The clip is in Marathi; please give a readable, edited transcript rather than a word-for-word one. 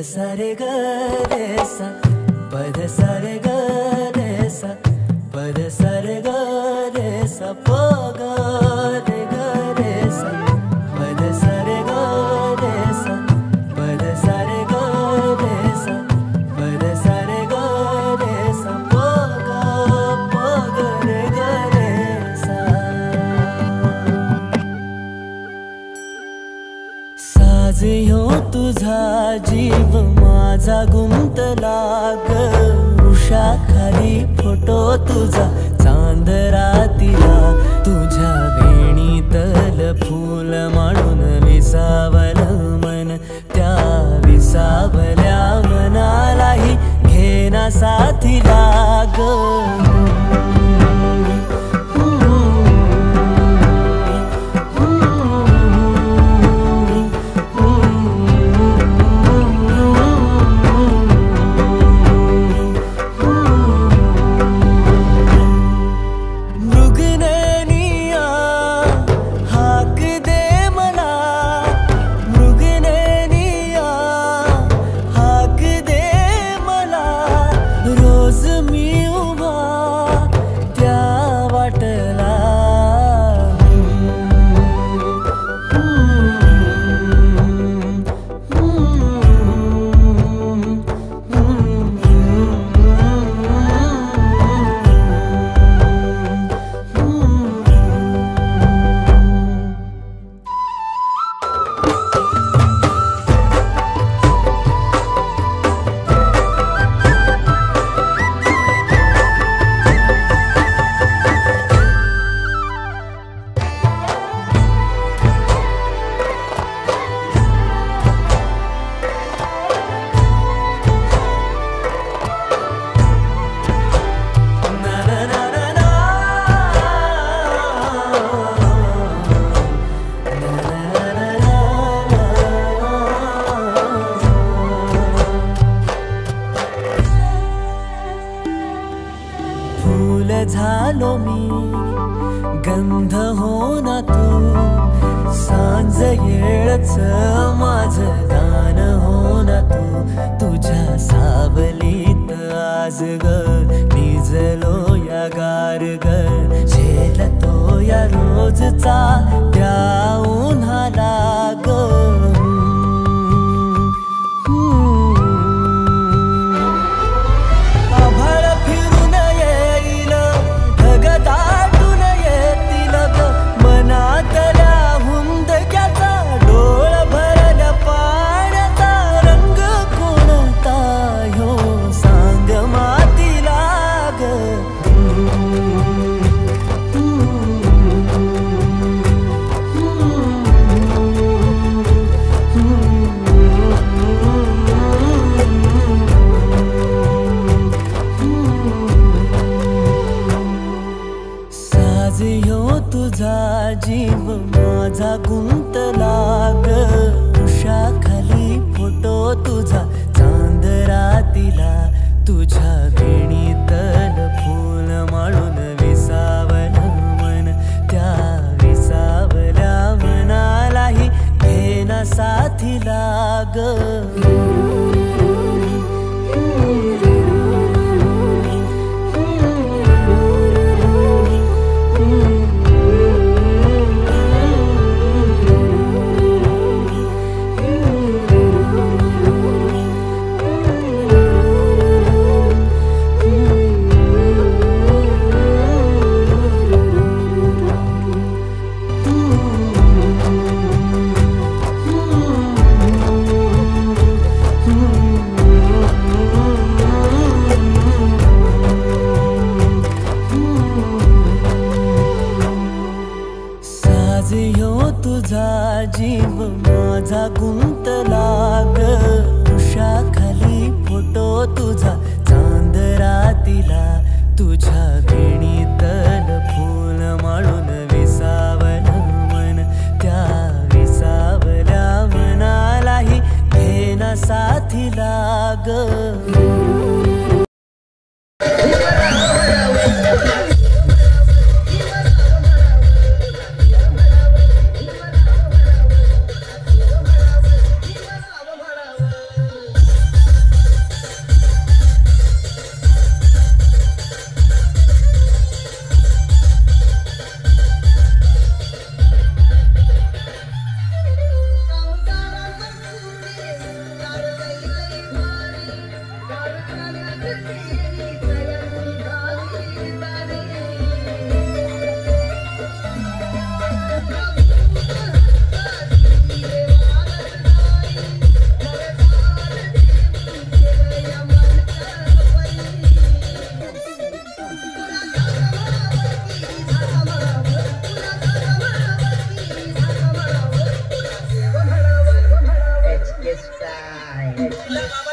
सा रे ग रे सा पद सा रे ग रे सा पद सा रे ग रे सा प ग रे ग रे सा पद सा रे ग रे सा पद सा रे ग रे सा पद सा रे ग रे सा प ग रे ग रे सा साज ह्यो तुझा जीव माझा गुंतला ग उषा खाली फोटो तुझा चांद रातीला तुझ्या वेणीतल फूल म्हणून विसावल मन त्या विसावल्या मनालाही घेना साथीला ग झालो मी गंध हो ना तू सांज येळच माझं गान हो ना तू तुझ्या सावलीत आज ग निजलो या गार ग झेलतो या रोजचा त्या उन्हाला ग जीव माझा गुंतला ग उषा खाली फोटो तुझा चांद रातीला तुझ्या वेणीतल फूल म्हणून विसावल मन त्या विसावल्या मनालाही घेना साथीला ग जीव माझा गुंतला ग उषा खाली फोटो तुझा चांद रातीला तुझ्या वेणीतल फूल म्हणून विसावल मन त्या विसावल्या मनालाही घेना साथीला ग आपल्या बाबा